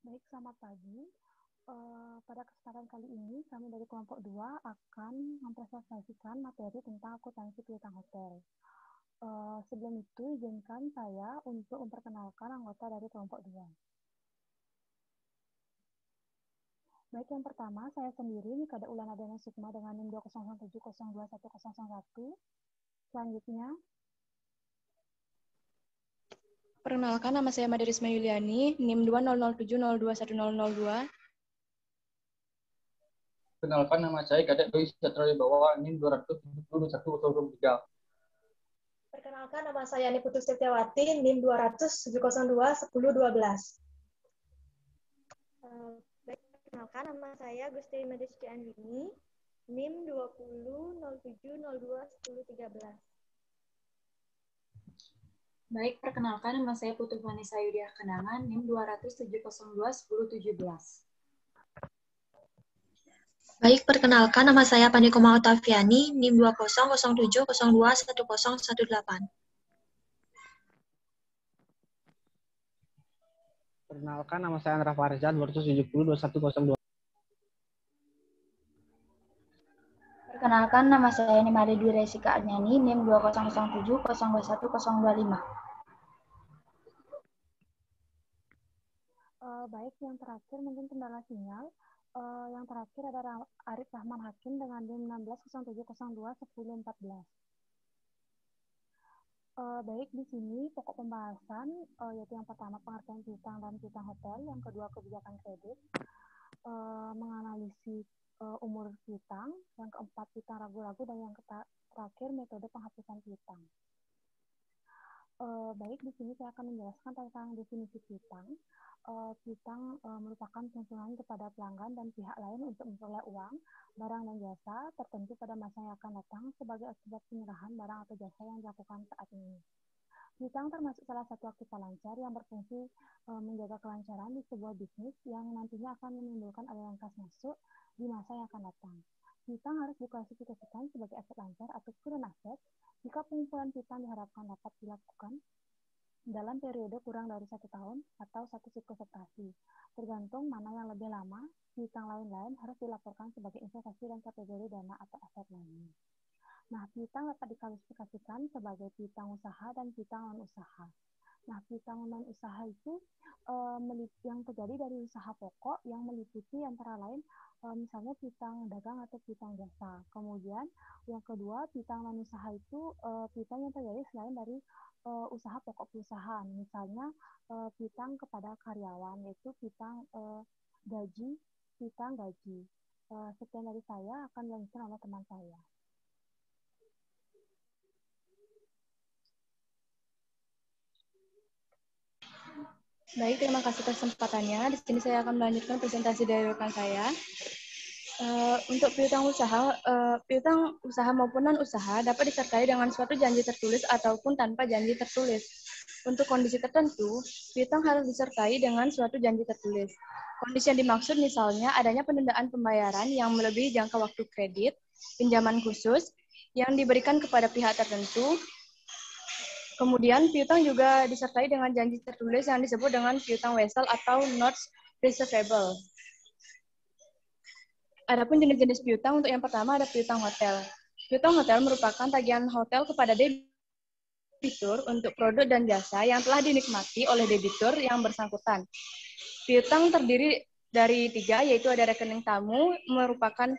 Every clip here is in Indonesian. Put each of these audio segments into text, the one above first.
Baik, selamat pagi. Pada kesempatan kali ini, kami dari kelompok 2 akan mempresentasikan materi tentang akuntansi piutang hotel. Sebelum itu, izinkan saya untuk memperkenalkan anggota dari kelompok 2. Baik, yang pertama, saya sendiri, Nikada Ulana Dana Sukma dengan NIM 20070211011. Selanjutnya, perkenalkan, nama saya Made Risma Yuliani, NIM 2007021002. Perkenalkan, nama saya Kadek Doi Satria Wibawa, NIM 2702103. Perkenalkan, nama saya Ani Putu Setiawati, NIM 20070211012. Perkenalkan, nama saya Gusti Mediski Andini, NIM 2007021013. Baik, perkenalkan, nama saya Putu Vanessa Yudia Kenangan, NIM 207021017. Baik, perkenalkan, nama saya Panikoma Otaviani, NIM 20070021018. Perkenalkan, nama saya Andra Farizan, 2702102. Perkenalkan, nama saya Nimade Dwi Resika Arnyani, NIM 20070211025. Baik, yang terakhir mungkin kendala sinyal. Yang terakhir ada Arif Rahman Hakim dengan NIM 1607021014. Baik, di sini pokok pembahasan yaitu yang pertama pengertian piutang dan piutang hotel, yang kedua kebijakan kredit, menganalisis umur piutang, yang keempat piutang ragu-ragu, dan yang terakhir metode penghapusan piutang. Baik, di sini saya akan menjelaskan tentang definisi piutang. Piutang merupakan tuntunan kepada pelanggan dan pihak lain untuk memperoleh uang, barang dan jasa tertentu pada masa yang akan datang sebagai akibat penyerahan barang atau jasa yang dilakukan saat ini. Piutang termasuk salah satu aktiva lancar yang berfungsi menjaga kelancaran di sebuah bisnis yang nantinya akan menimbulkan aliran kas masuk di masa yang akan datang. Piutang harus diklasifikasikan sebagai aset lancar atau current asset jika pengumpulan piutang diharapkan dapat dilakukan dalam periode kurang dari 1 tahun atau 1 siklus operasi. Tergantung mana yang lebih lama, piutang lain-lain harus dilaporkan sebagai investasi dan kategori dana atau aset lainnya. Nah, piutang dapat diklasifikasikan sebagai piutang usaha dan piutang non-usaha. Nah, piutang non-usaha itu yang terjadi dari usaha pokok yang meliputi antara lain misalnya piutang dagang atau piutang jasa. Kemudian yang kedua, piutang non-usaha itu piutang yang terjadi selain dari usaha pokok perusahaan, misalnya piutang kepada karyawan, yaitu piutang gaji, piutang gaji. Sekian dari saya, akan dilanjutkan oleh teman saya. Baik, terima kasih atas kesempatannya. Di sini saya akan melanjutkan presentasi dari rekan saya. Untuk piutang usaha maupun non-usaha dapat disertai dengan suatu janji tertulis ataupun tanpa janji tertulis. Untuk kondisi tertentu, piutang harus disertai dengan suatu janji tertulis. Kondisi yang dimaksud misalnya adanya penundaan pembayaran yang melebihi jangka waktu kredit, pinjaman khusus yang diberikan kepada pihak tertentu. Kemudian piutang juga disertai dengan janji tertulis yang disebut dengan piutang wesel atau notes receivable. Adapun jenis-jenis piutang, untuk yang pertama ada piutang hotel. Piutang hotel merupakan tagihan hotel kepada debitur untuk produk dan jasa yang telah dinikmati oleh debitur yang bersangkutan. Piutang terdiri dari 3, yaitu ada rekening tamu, merupakan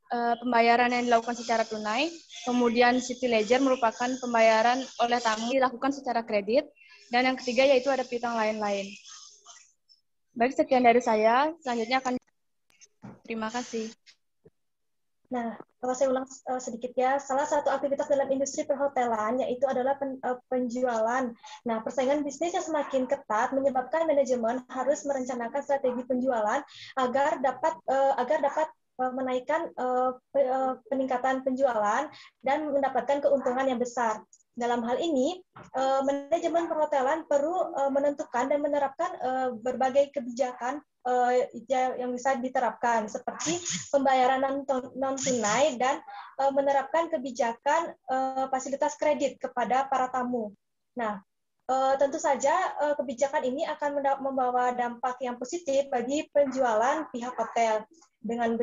pembayaran yang dilakukan secara tunai, kemudian city ledger merupakan pembayaran oleh tamu dilakukan secara kredit, dan yang ketiga yaitu ada piutang lain-lain. Baik, sekian dari saya, selanjutnya akan terima kasih. Nah, kalau saya ulang sedikit ya, salah satu aktivitas dalam industri perhotelan yaitu adalah penjualan. Nah, persaingan bisnis yang semakin ketat menyebabkan manajemen harus merencanakan strategi penjualan agar dapat menaikkan peningkatan penjualan dan mendapatkan keuntungan yang besar. Dalam hal ini, manajemen perhotelan perlu menentukan dan menerapkan berbagai kebijakan yang bisa diterapkan, seperti pembayaran non-tunai dan menerapkan kebijakan fasilitas kredit kepada para tamu. Nah, tentu saja kebijakan ini akan membawa dampak yang positif bagi penjualan pihak hotel. Dengan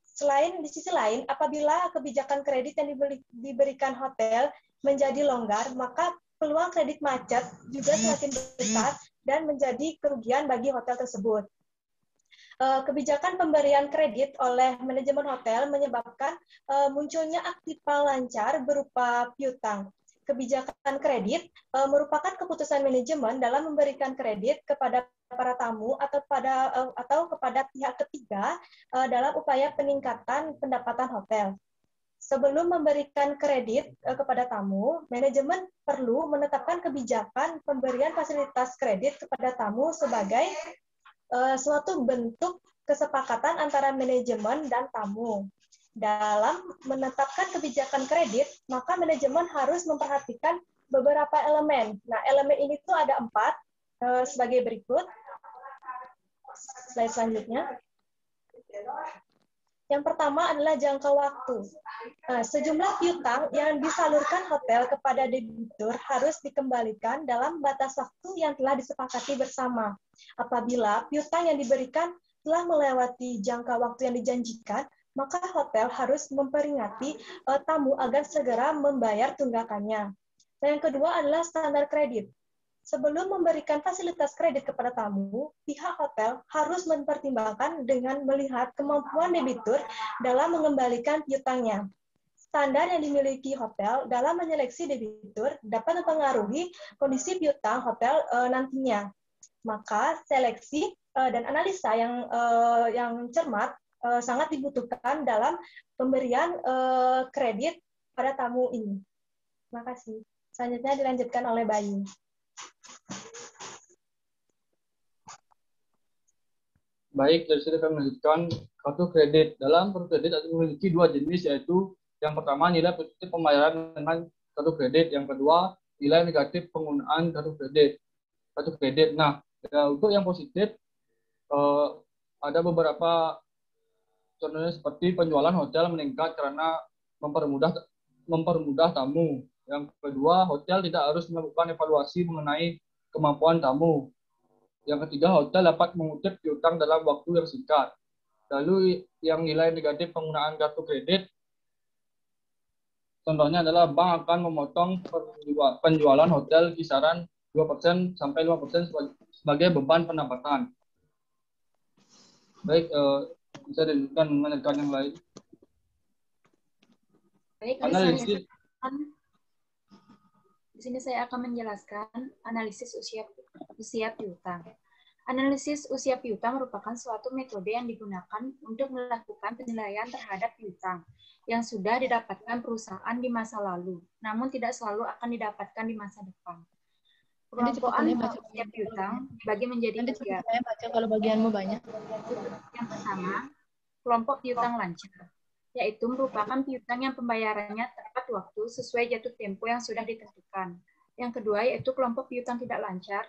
selain di sisi lain, apabila kebijakan kredit yang diberikan hotel menjadi longgar, maka peluang kredit macet juga semakin besar dan menjadi kerugian bagi hotel tersebut. Kebijakan pemberian kredit oleh manajemen hotel menyebabkan munculnya aktiva lancar berupa piutang. Kebijakan kredit merupakan keputusan manajemen dalam memberikan kredit kepada para tamu atau kepada pihak ketiga dalam upaya peningkatan pendapatan hotel. Sebelum memberikan kredit kepada tamu, manajemen perlu menetapkan kebijakan pemberian fasilitas kredit kepada tamu sebagai suatu bentuk kesepakatan antara manajemen dan tamu. Dalam menetapkan kebijakan kredit, maka manajemen harus memperhatikan beberapa elemen. Nah, elemen ini tuh ada 4 sebagai berikut. Slide selanjutnya. Yang pertama adalah jangka waktu. Sejumlah piutang yang disalurkan hotel kepada debitur harus dikembalikan dalam batas waktu yang telah disepakati bersama. Apabila piutang yang diberikan telah melewati jangka waktu yang dijanjikan, maka hotel harus memperingati tamu agar segera membayar tunggakannya. Dan yang kedua adalah standar kredit. Sebelum memberikan fasilitas kredit kepada tamu, pihak hotel harus mempertimbangkan dengan melihat kemampuan debitur dalam mengembalikan piutangnya. Standar yang dimiliki hotel dalam menyeleksi debitur dapat mempengaruhi kondisi piutang hotel nantinya. Maka seleksi dan analisa yang cermat sangat dibutuhkan dalam pemberian kredit pada tamu ini. Terima kasih. Selanjutnya dilanjutkan oleh Bayu. Baik, dari sini kami melanjutkan kartu kredit. Dalam kartu kredit ada memiliki 2 jenis, yaitu yang pertama nilai positif pembayaran dengan kartu kredit, yang kedua nilai negatif penggunaan kartu kredit. Nah, untuk yang positif ada beberapa contohnya seperti penjualan hotel meningkat karena mempermudah tamu. Yang kedua, hotel tidak harus melakukan evaluasi mengenai kemampuan tamu. Yang ketiga, hotel dapat mengutip piutang dalam waktu yang singkat. Lalu yang nilai negatif penggunaan kartu kredit, contohnya adalah bank akan memotong penjualan hotel kisaran 2% sampai 5% sebagai beban pendapatan. Baik, bisa dilanjutkan yang lain. Baik, di sini saya akan menjelaskan analisis usia piutang. Analisis usia piutang merupakan suatu metode yang digunakan untuk melakukan penilaian terhadap piutang yang sudah didapatkan perusahaan di masa lalu, namun tidak selalu akan didapatkan di masa depan. Kelompokan usia piutang bagi menjadi 3. Kalau bagianmu banyak. Yang pertama, kelompok piutang lancar, yaitu merupakan piutang yang pembayarannya tepat waktu sesuai jatuh tempo yang sudah ditentukan. Yang kedua, yaitu kelompok piutang tidak lancar,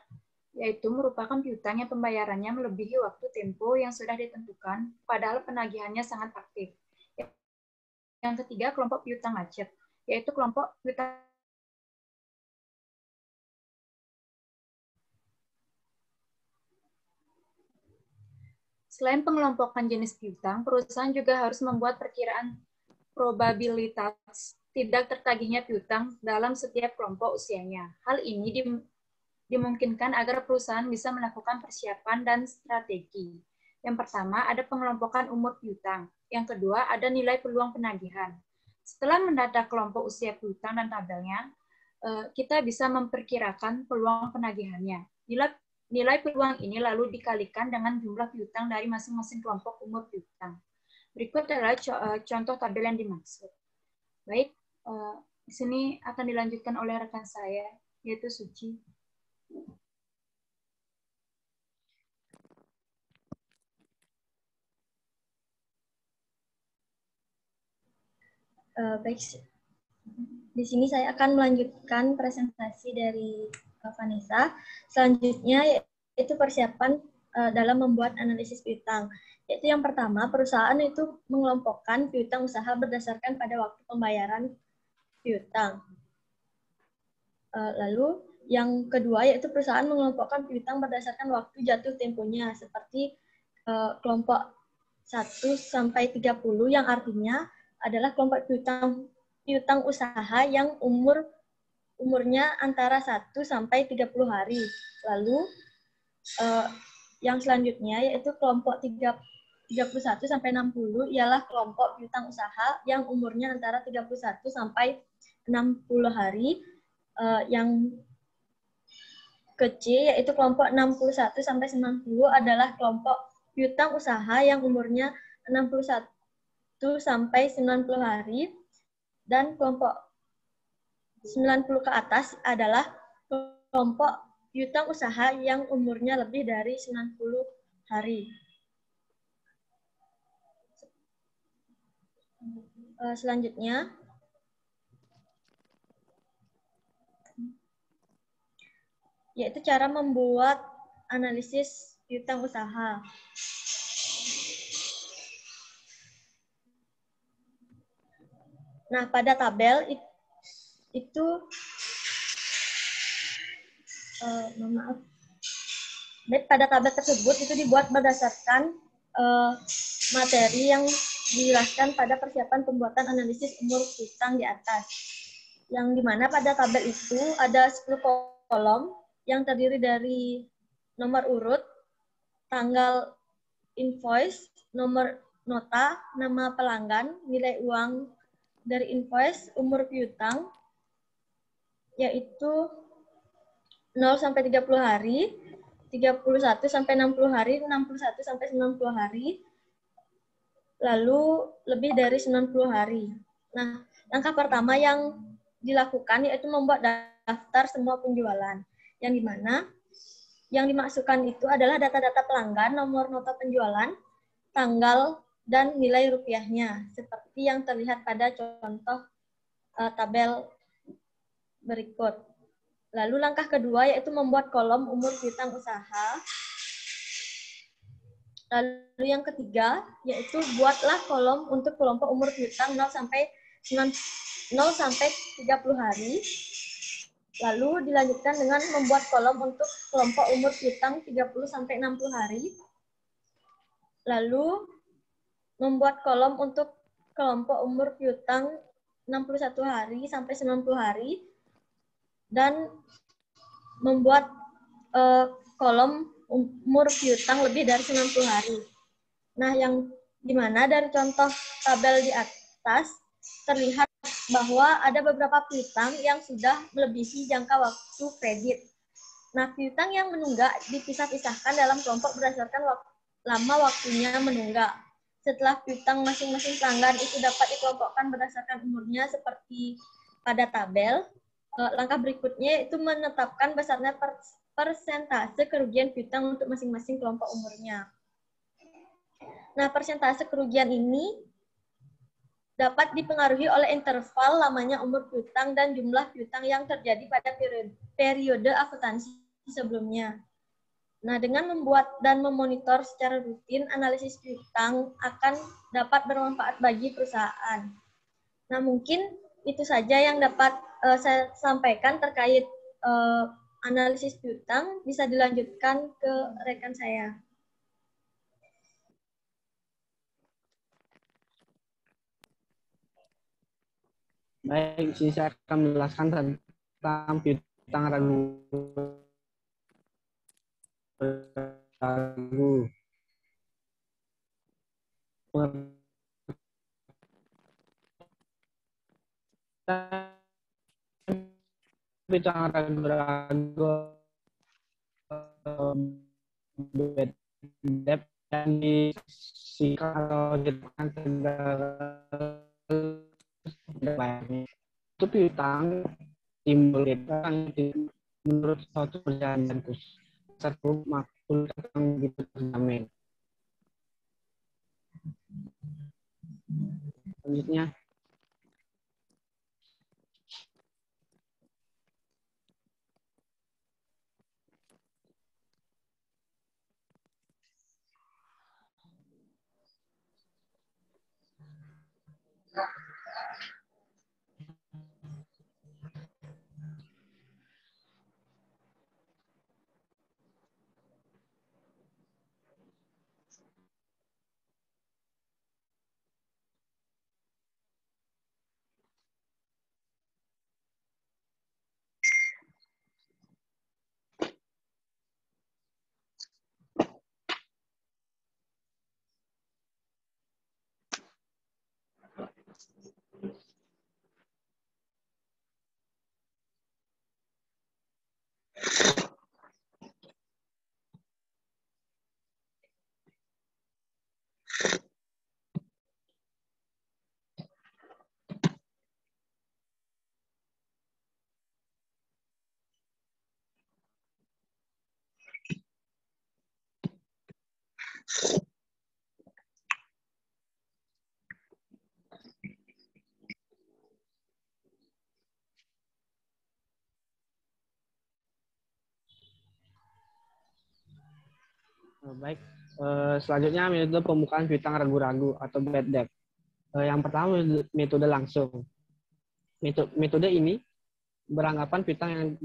yaitu merupakan piutang yang pembayarannya melebihi waktu tempo yang sudah ditentukan, padahal penagihannya sangat aktif. Yang ketiga, kelompok piutang macet, yaitu kelompok piutang Selain pengelompokan jenis piutang, perusahaan juga harus membuat perkiraan probabilitas tidak tertagihnya piutang dalam setiap kelompok usianya. Hal ini dimungkinkan agar perusahaan bisa melakukan persiapan dan strategi. Yang pertama, ada pengelompokan umur piutang. Yang kedua, ada nilai peluang penagihan. Setelah mendata kelompok usia piutang dan tabelnya, kita bisa memperkirakan peluang penagihannya. Nilai peluang ini lalu dikalikan dengan jumlah piutang dari masing-masing kelompok umur piutang. Berikut adalah contoh tabel yang dimaksud. Baik, di sini akan dilanjutkan oleh rekan saya, yaitu Suci. Baik, di sini saya akan melanjutkan presentasi dari Vanessa. Selanjutnya yaitu persiapan dalam membuat analisis piutang. Yaitu yang pertama, perusahaan itu mengelompokkan piutang usaha berdasarkan pada waktu pembayaran piutang. Lalu Yang kedua yaitu perusahaan mengelompokkan piutang berdasarkan waktu jatuh temponya seperti kelompok 1 sampai 30 yang artinya adalah kelompok piutang usaha yang umurnya antara 1 sampai 30 hari. Lalu yang selanjutnya yaitu kelompok 31 sampai 60 ialah kelompok piutang usaha yang umurnya antara 31 sampai 60 hari. Yang kecil yaitu kelompok 61 sampai 90 adalah kelompok piutang usaha yang umurnya 61 sampai 90 hari, dan kelompok 90 ke atas adalah kelompok piutang usaha yang umurnya lebih dari 90 hari. Selanjutnya, yaitu cara membuat analisis piutang usaha. Nah, pada tabel itu pada tabel tersebut itu dibuat berdasarkan materi yang dijelaskan pada persiapan pembuatan analisis umur piutang di atas. Yang dimana pada tabel itu ada 10 kolom yang terdiri dari nomor urut, tanggal invoice, nomor nota, nama pelanggan, nilai uang dari invoice, umur piutang, yaitu 0 sampai 30 hari, 31 sampai 60 hari, 61 sampai 90 hari, lalu lebih dari 90 hari. Nah, langkah pertama yang dilakukan yaitu membuat daftar semua penjualan, yang dimana yang dimasukkan itu adalah data-data pelanggan, nomor nota penjualan, tanggal, dan nilai rupiahnya, seperti yang terlihat pada contoh tabel berikut. Lalu langkah kedua yaitu membuat kolom umur piutang usaha. Lalu yang ketiga yaitu buatlah kolom untuk kelompok umur piutang 0 sampai 30 hari. Lalu dilanjutkan dengan membuat kolom untuk kelompok umur piutang 30 sampai 60 hari. Lalu membuat kolom untuk kelompok umur piutang 61 hari sampai 90 hari. Dan membuat kolom umur piutang lebih dari 90 hari. Nah, yang dimana dari contoh tabel di atas terlihat bahwa ada beberapa piutang yang sudah melebihi jangka waktu kredit. Nah, piutang yang menunggak dipisah-pisahkan dalam kelompok berdasarkan lama waktunya menunggak. Setelah piutang masing-masing pelanggan itu dapat dikelompokkan berdasarkan umurnya seperti pada tabel, langkah berikutnya itu menetapkan besarnya persentase kerugian piutang untuk masing-masing kelompok umurnya. Nah, persentase kerugian ini dapat dipengaruhi oleh interval lamanya umur piutang dan jumlah piutang yang terjadi pada periode akuntansi sebelumnya. Nah, dengan membuat dan memonitor secara rutin, analisis piutang akan dapat bermanfaat bagi perusahaan. Nah, mungkin itu saja yang dapat saya sampaikan terkait analisis piutang. Bisa dilanjutkan ke rekan saya. Baik, sini saya akan menjelaskan tentang piutang ragu. Piutang ragu debt yang disisikan atau ditekan itu piutang timbul menurut suatu perjanjian khusus satu makul tentang gitu terjamin. Selanjutnya, Baik, selanjutnya metode pembukaan piutang ragu-ragu atau bad debt. Yang pertama metode langsung. Metode ini beranggapan piutang yang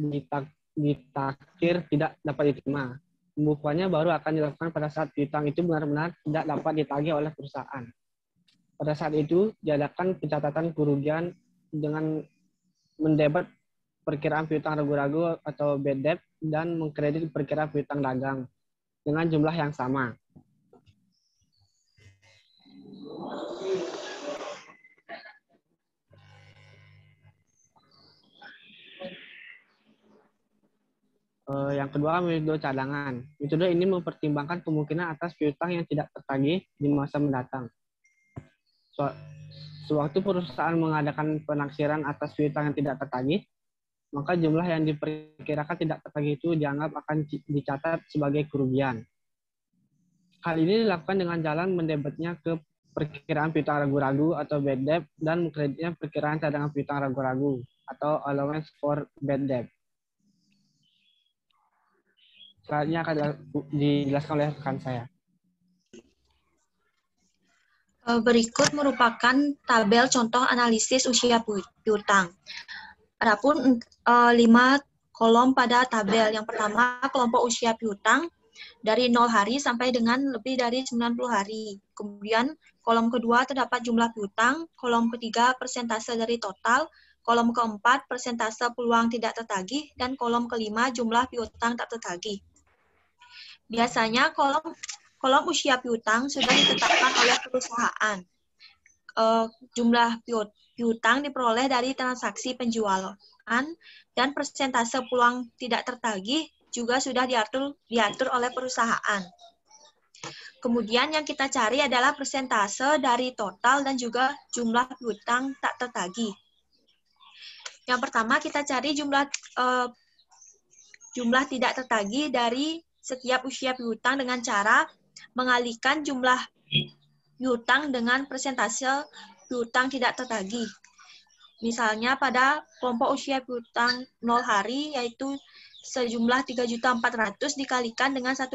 ditaksir tidak dapat diterima. Pembukuannya baru akan dilakukan pada saat piutang itu benar-benar tidak dapat ditagih oleh perusahaan. Pada saat itu diadakan pencatatan kerugian dengan mendebet perkiraan piutang ragu-ragu atau bad debt dan mengkredit perkiraan piutang dagang dengan jumlah yang sama. Yang kedua, metode cadangan. Metode ini mempertimbangkan kemungkinan atas piutang yang tidak tertagih di masa mendatang. Sewaktu perusahaan mengadakan penaksiran atas piutang yang tidak tertagih, maka jumlah yang diperkirakan tidak tertagih itu dianggap akan dicatat sebagai kerugian. Hal ini dilakukan dengan jalan mendebetnya ke perkiraan piutang ragu-ragu atau bad debt dan mengkreditnya perkiraan cadangan piutang ragu-ragu atau allowance for bad debt. Selanjutnya akan dijelaskan oleh rekan saya. Berikut merupakan tabel contoh analisis usia piutang. Adapun 5 kolom pada tabel. Yang pertama, kelompok usia piutang dari 0 hari sampai dengan lebih dari 90 hari. Kemudian, kolom kedua terdapat jumlah piutang, kolom ketiga persentase dari total, kolom keempat persentase peluang tidak tertagih, dan kolom kelima jumlah piutang tak tertagih. Biasanya kolom usia piutang sudah ditetapkan oleh perusahaan. Jumlah piutang diperoleh dari transaksi penjualan dan persentase peluang tidak tertagih juga sudah diatur oleh perusahaan. Kemudian yang kita cari adalah persentase dari total dan juga jumlah piutang tak tertagih. Yang pertama kita cari jumlah tidak tertagih dari setiap usia piutang dengan cara mengalihkan jumlah piutang dengan persentase piutang tidak tertagih. Misalnya pada kelompok usia piutang 0 hari yaitu sejumlah 3.400.000 dikalikan dengan 1%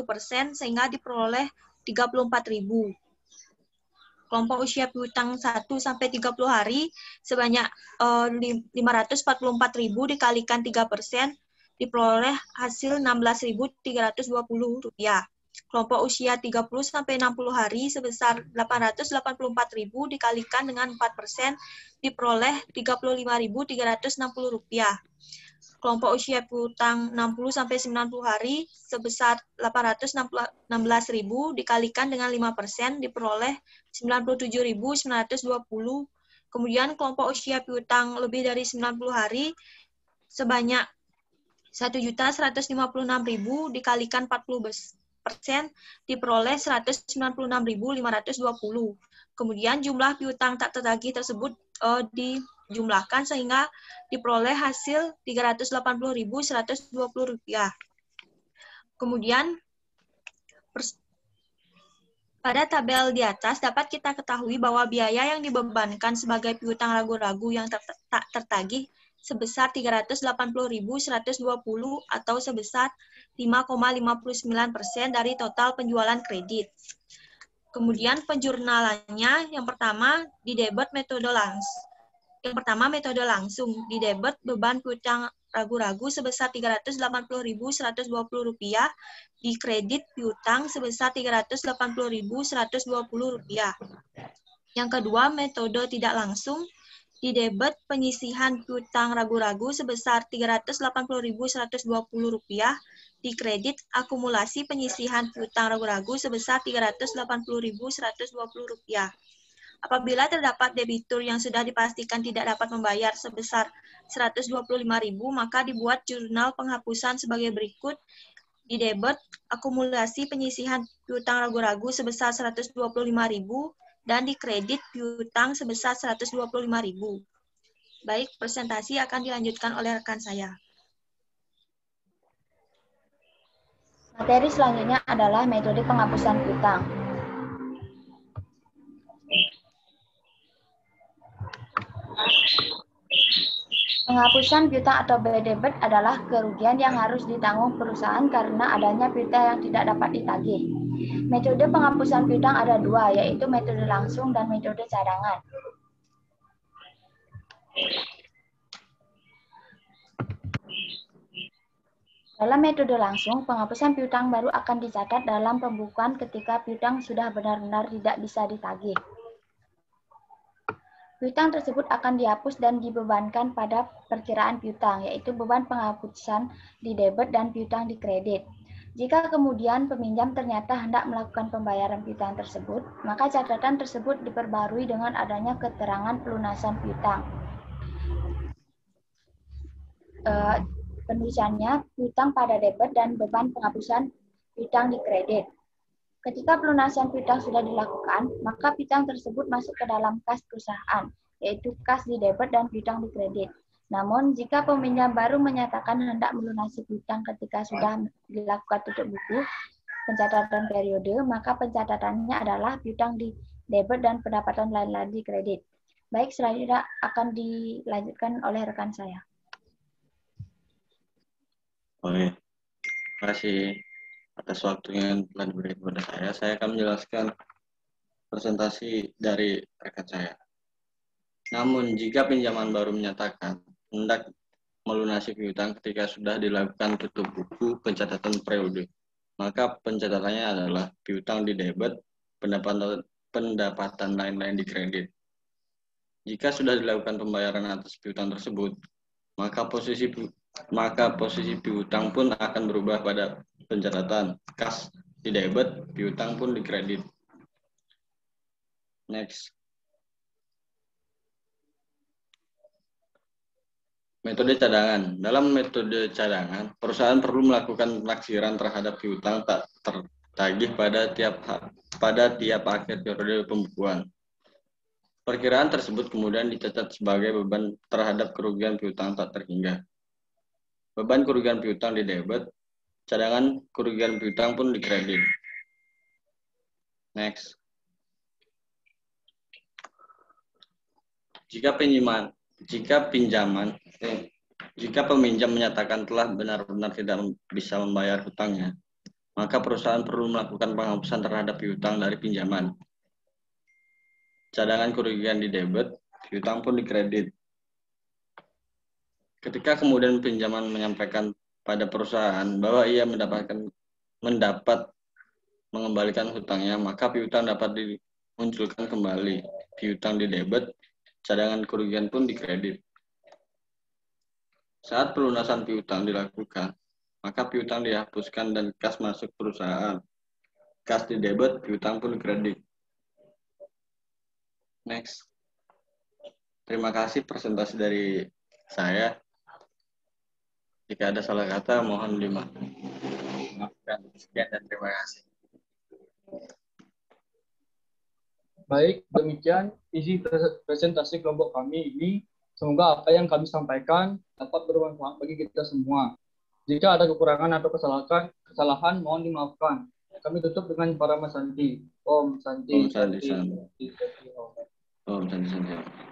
sehingga diperoleh 34.000. Kelompok usia piutang 1 sampai 30 hari sebanyak 544.000 dikalikan 3% diperoleh hasil 16.320 rupiah. Kelompok usia 30 sampai 60 hari sebesar 884.000 dikalikan dengan 4% diperoleh 35.360 rupiah. Kelompok usia piutang 60 sampai 90 hari sebesar 816.000 dikalikan dengan 5% diperoleh 97.920. Kemudian kelompok usia piutang lebih dari 90 hari sebanyak 1.156.000 dikalikan 40% diperoleh 196.520. Kemudian jumlah piutang tak tertagih tersebut dijumlahkan sehingga diperoleh hasil 380.120 rupiah. Kemudian pada tabel di atas dapat kita ketahui bahwa biaya yang dibebankan sebagai piutang ragu-ragu yang tak tertagih sebesar 380.120 atau sebesar 5,59% dari total penjualan kredit. Kemudian penjurnalannya yang pertama didebet metode langsung didebet beban piutang ragu-ragu sebesar 380.120 rupiah, dikredit piutang sebesar 380.120 rupiah. Yang kedua metode tidak langsung didebet penyisihan piutang ragu-ragu sebesar 380.120 rupiah, dikredit akumulasi penyisihan piutang ragu-ragu sebesar 380.120 rupiah. Apabila terdapat debitur yang sudah dipastikan tidak dapat membayar sebesar 125.000, maka dibuat jurnal penghapusan sebagai berikut. Didebet akumulasi penyisihan piutang ragu-ragu sebesar 125.000 dan dikredit piutang sebesar 125.000. Baik, presentasi akan dilanjutkan oleh rekan saya. Materi selanjutnya adalah metode penghapusan piutang. Penghapusan piutang atau bad debt adalah kerugian yang harus ditanggung perusahaan karena adanya piutang yang tidak dapat ditagih. Metode penghapusan piutang ada dua, yaitu metode langsung dan metode cadangan. Dalam metode langsung, penghapusan piutang baru akan dicatat dalam pembukuan ketika piutang sudah benar-benar tidak bisa ditagih. Piutang tersebut akan dihapus dan dibebankan pada perkiraan piutang, yaitu beban penghapusan di debit dan piutang di kredit. Jika kemudian peminjam ternyata hendak melakukan pembayaran piutang tersebut, maka catatan tersebut diperbarui dengan adanya keterangan pelunasan piutang. Penulisannya piutang pada debit dan beban penghapusan piutang di kredit. Ketika pelunasan piutang sudah dilakukan, maka piutang tersebut masuk ke dalam kas perusahaan, yaitu kas di debit dan piutang di kredit. Namun, jika peminjam baru menyatakan hendak melunasi piutang ketika sudah dilakukan tutup buku pencatatan periode, maka pencatatannya adalah piutang di debit dan pendapatan lain-lain di kredit. Baik, selanjutnya akan dilanjutkan oleh rekan saya. Oke, terima kasih atas waktunya yang telah diberikan kepada saya. Saya akan menjelaskan presentasi dari rekan saya. Namun, jika pinjaman baru menyatakan hendak melunasi piutang ketika sudah dilakukan tutup buku pencatatan periode, maka pencatatannya adalah piutang di debit, pendapatan lain-lain di kredit. Jika sudah dilakukan pembayaran atas piutang tersebut, maka posisi piutang pun akan berubah pada pencatatan kas di debit, piutang pun di kredit. Next. Metode cadangan. Dalam metode cadangan, perusahaan perlu melakukan penaksiran terhadap piutang tak tertagih pada tiap akhir periode pembukuan. Perkiraan tersebut kemudian dicatat sebagai beban terhadap kerugian piutang tak terhingga. Beban kerugian piutang di debit, cadangan kerugian piutang pun di kredit. Next. Jika peminjam menyatakan telah benar-benar tidak bisa membayar hutangnya, maka perusahaan perlu melakukan penghapusan terhadap piutang dari pinjaman. Cadangan kerugian di debit, piutang pun di kredit. Ketika kemudian pinjaman menyampaikan pada perusahaan bahwa ia mendapat mengembalikan hutangnya, maka piutang dapat dimunculkan kembali. Piutang di debit, cadangan kerugian pun di kredit. Saat pelunasan piutang dilakukan, maka piutang dihapuskan dan kas masuk perusahaan. Kas di debit, piutang pun di kredit. Next. Terima kasih presentasi dari saya. Jika ada salah kata, mohon dimaafkan. Sekian dan terima kasih. Baik, demikian isi presentasi kelompok kami ini. Semoga apa yang kami sampaikan dapat bermanfaat bagi kita semua. Jika ada kekurangan atau kesalahan mohon dimaafkan. Kami tutup dengan para Mas Santi. Om Santi. Om Santi. Om Santi.